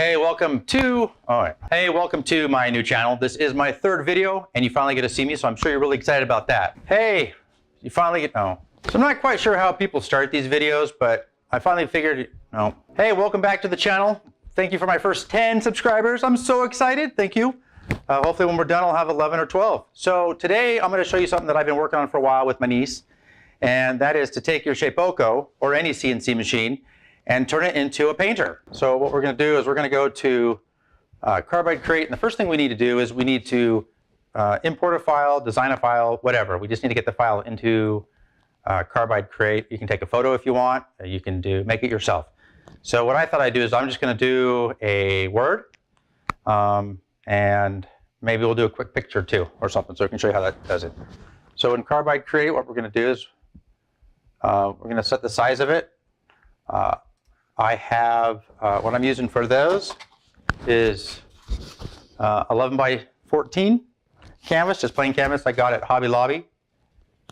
Hey, welcome to my new channel. This is my third video, and you finally get to see me, so I'm sure you're really excited about that. Hey, you finally get, so I'm not quite sure how people start these videos, but I finally figured, Hey, welcome back to the channel. Thank you for my first 10 subscribers. I'm so excited, thank you. Hopefully when we're done, I'll have 11 or 12. So today, I'm gonna show you something that I've been working on for a while with my niece, and that is to take your Shapeoko, or any CNC machine, and turn it into a painter. So what we're going to do is we're going to go to Carbide Crate, and the first thing we need to do is we need to import a file, design a file, whatever. We just need to get the file into Carbide Crate. You can take a photo if you want. You can make it yourself. So what I thought I'd do is I'm just going to do a Word, and maybe we'll do a quick picture too or something so I can show you how that does it. So in Carbide Crate, what we're going to do is we're going to set the size of it. I have, what I'm using for those is 11 by 14 canvas, just plain canvas I got at Hobby Lobby.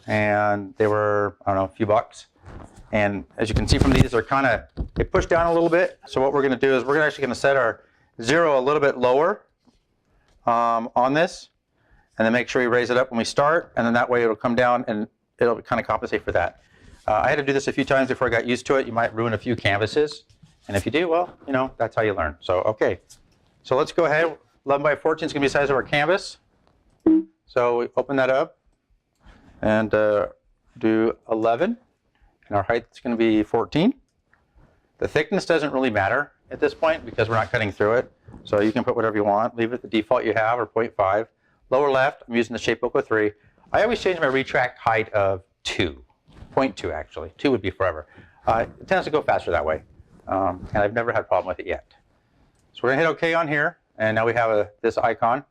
And they were, I don't know, a few bucks. And as you can see from these, they're they push down a little bit. So what we're going to do is we're actually going to set our zero a little bit lower on this. And then make sure you raise it up when we start. And then that way it'll come down and it'll kind of compensate for that. I had to do this a few times before I got used to it. You might ruin a few canvases. And if you do, well, that's how you learn. So, okay. So let's go ahead. 11 by 14 is going to be the size of our canvas. So we open that up and do 11. And our height is going to be 14. The thickness doesn't really matter at this point because we're not cutting through it. So you can put whatever you want. Leave it the default you have, or 0.5. Lower left, I'm using the Shapeoko 3. I always change my retract height of 2. 0.2 actually. 2 would be forever. It tends to go faster that way. And I've never had a problem with it yet. So we're going to hit OK on here. And now we have this icon.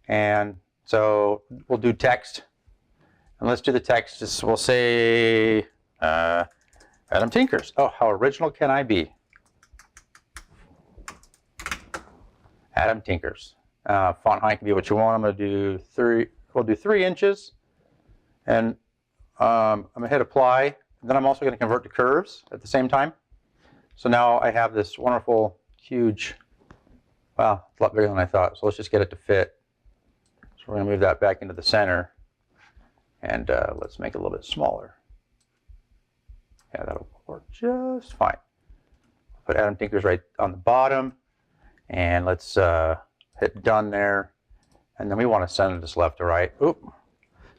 And so we'll do text. And let's do the text. We'll say Adam Tinkers. Oh, how original can I be? Adam Tinkers. Font height can be what you want. I'm going to do 3. We'll do 3 inches. And I'm going to hit apply, and then I'm also going to convert to curves at the same time. So now I have this wonderful, huge, wow, it's a lot bigger than I thought. So let's just get it to fit. So we're going to move that back into the center, and let's make it a little bit smaller. Yeah, that'll work just fine. Put Adam Tinkers right on the bottom, and let's hit done there. And then we want to send this left to right. Oop.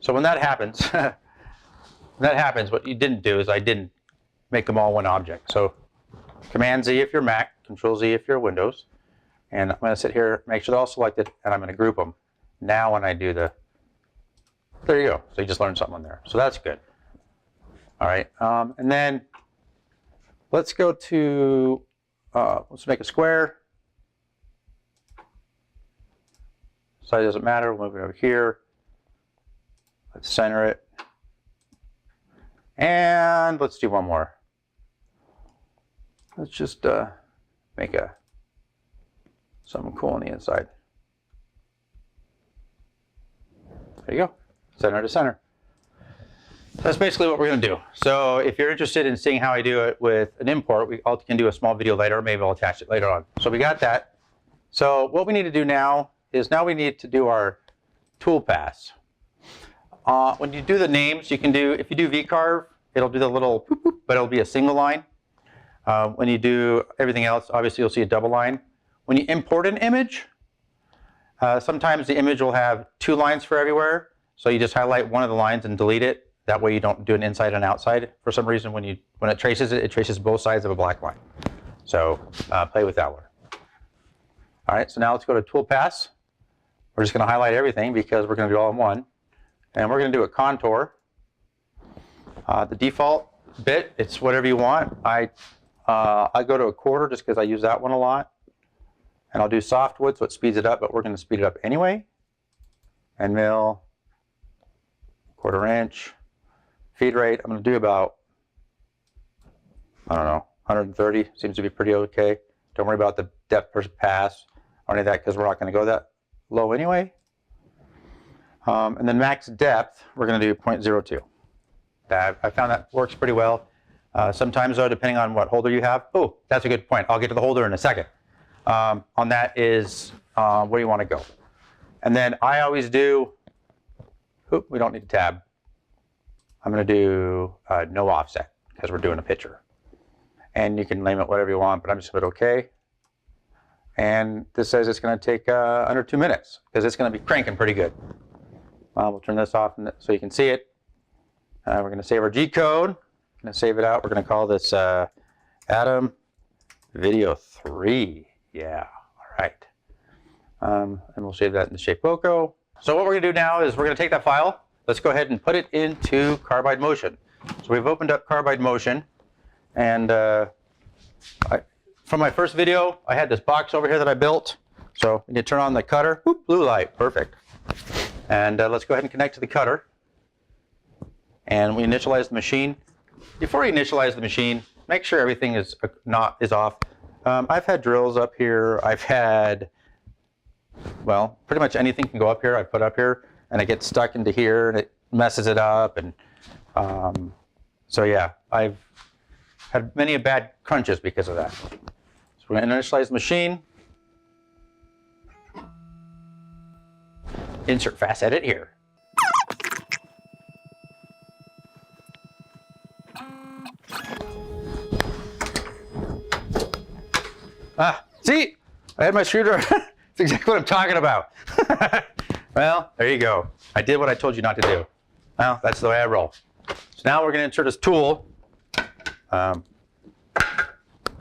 So when that happens, what you didn't do is I didn't make them all one object. So Command Z if you're Mac, Control Z if you're Windows. And I'm going to sit here, make sure they're all selected, and I'm going to group them. Now when I do there you go. So you just learned something on there. So that's good. All right. And then let's go to, let's make a square. Size doesn't matter. We'll move it over here. Let's center it. And let's do one more. Let's just make something cool on the inside. There you go. Center to center. That's basically what we're going to do. So if you're interested in seeing how I do it with an import, we can do a small video later. Maybe I'll attach it later on. So we got that. So what we need to do now is we need to do our tool pass. When you do the names, you can do, if you do VCarve, it'll do the little boop, boop, but it'll be a single line. When you do everything else, obviously you'll see a double line. When you import an image, sometimes the image will have 2 lines for everywhere. So you just highlight one of the lines and delete it. That way you don't do an inside and outside. For some reason, when it traces it, it traces both sides of a black line. So play with that one. All right, so now let's go to Tool Pass. We're just going to highlight everything because we're going to do all in one. And we're going to do a contour. The default bit, it's whatever you want. I go to a quarter just because I use that one a lot. And I'll do softwood so it speeds it up, but we're going to speed it up anyway. And mill, 1/4 inch. Feed rate, I'm going to do about, I don't know, 130. Seems to be pretty okay. Don't worry about the depth per pass or any of that because we're not going to go that low anyway. And then max depth, we're going to do 0.02. I found that works pretty well. Sometimes though, depending on what holder you have. Oh, that's a good point. I'll get to the holder in a second. on that is where you want to go. And then I always do, we don't need a tab. I'm going to do no offset because we're doing a picture. And you can name it whatever you want, but I'm just going to hit OK. And this says it's going to take under 2 minutes because it's going to be cranking pretty good. We'll turn this off so you can see it. We're going to save our G code. I'm going to save it out. We're going to call this Adam Video 3. Yeah, all right. And we'll save that in the Shapeoko. So what we're going to do now is we're going to take that file. Let's go ahead and put it into Carbide Motion. So we've opened up Carbide Motion. And from my first video, I had this box over here that I built. So you can turn on the cutter. Whoop, blue light, perfect. And let's go ahead and connect to the cutter. And we initialize the machine. Before you initialize the machine, make sure everything is off. I've had drills up here. I've had, well, pretty much anything can go up here. I put up here, and it gets stuck into here, and it messes it up. And so yeah, I've had many bad crunches because of that. So we're going to initialize the machine. Insert fast edit here. See, I had my screwdriver. That's exactly what I'm talking about. Well, there you go. I did what I told you not to do. Well, that's the way I roll. So now we're going to insert this tool.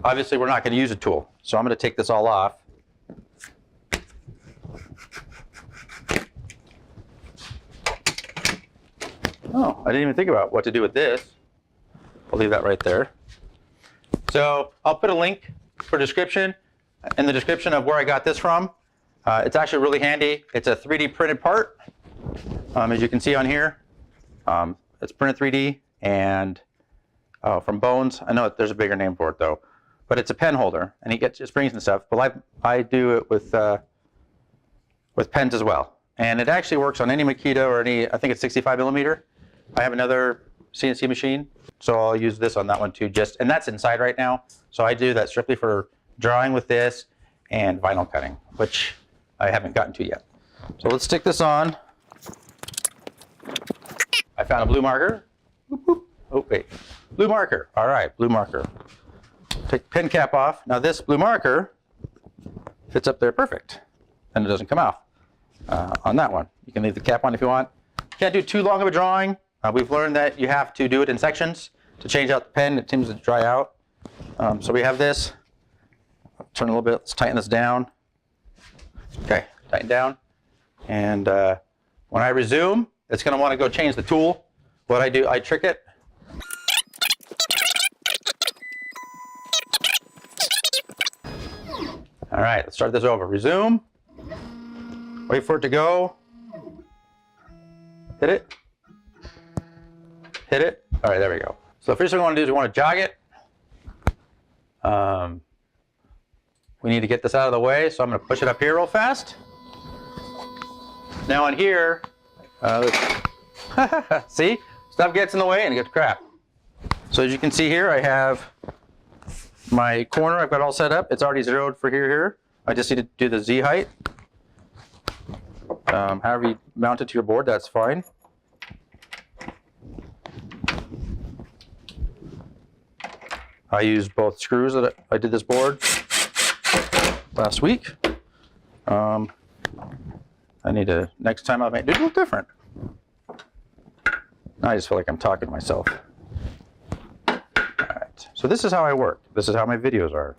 Obviously, we're not going to use a tool. So I'm going to take this all off. Oh, I didn't even think about what to do with this. I'll leave that right there. So I'll put a link for description in the description of where I got this from. It's actually really handy. It's a 3D printed part. As you can see on here, it's printed 3D and from Bones. I know there's a bigger name for it though, but it's a pen holder and you get springs and stuff. But I do it with pens as well, and it actually works on any Makita or any. I think it's 65 millimeter. I have another CNC machine, so I'll use this on that one too. And that's inside right now, so I do that strictly for drawing with this and vinyl cutting, which I haven't gotten to yet. So let's stick this on. I found a blue marker. Whoop, whoop. Oh wait, blue marker. All right, blue marker. Take the pen cap off. Now this blue marker fits up there perfect, and it doesn't come off on that one. You can leave the cap on if you want. Can't do too long of a drawing. We've learned that you have to do it in sections to change out the pen. It seems to dry out. So we have this. Turn a little bit. Let's tighten this down. Okay, tighten down. And when I resume, it's going to want to go change the tool. What I do, I trick it. All right, let's start this over. Resume. Wait for it to go. Hit it. Hit it. All right, there we go. So the first thing we want to do is we want to jog it. We need to get this out of the way, so I'm going to push it up here real fast. Now on here, see? Stuff gets in the way and it gets crap. So as you can see here, I have my corner I've got all set up. It's already zeroed for here. I just need to do the Z height. However you mount it to your board, that's fine. I used both screws that I did this board last week. I need to, next time I might do it a little different. I just feel like I'm talking to myself. All right, so this is how I work. This is how my videos are.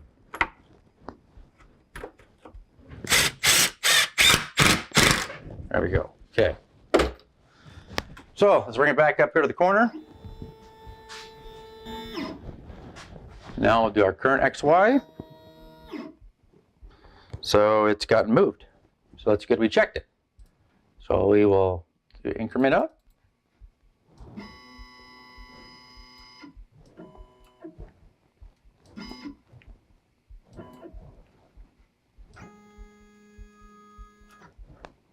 There we go, okay. So let's bring it back up here to the corner. Now we'll do our current XY. So it's gotten moved. So that's good, we checked it. So we will do increment up.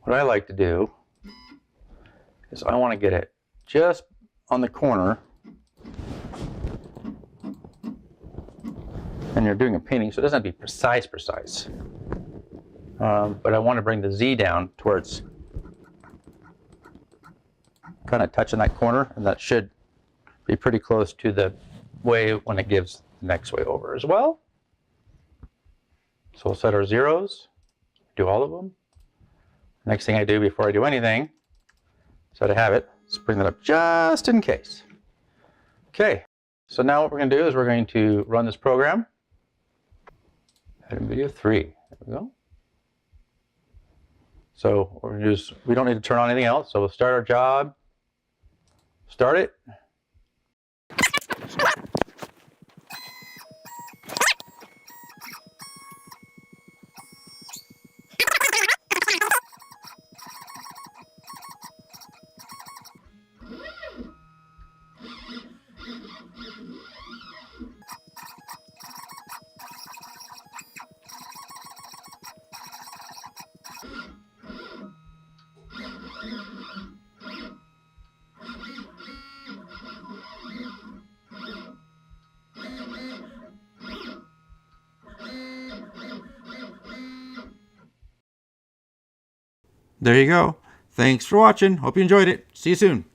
What I like to do is I want to get it just on the corner. And you're doing a painting, so it doesn't have to be precise. But I want to bring the Z down to where it's kind of touching that corner, and that should be pretty close to the way when it gives the next way over as well. So we'll set our zeros, do all of them. Next thing I do before I do anything, so to have it, let's bring that up just in case. Okay, so now what we're going to do is we're going to run this program. Add in video 3. There we go. So what we're going to do is we don't need to turn on anything else, so we'll start our job. Start it. There you go. Thanks for watching. Hope you enjoyed it. See you soon.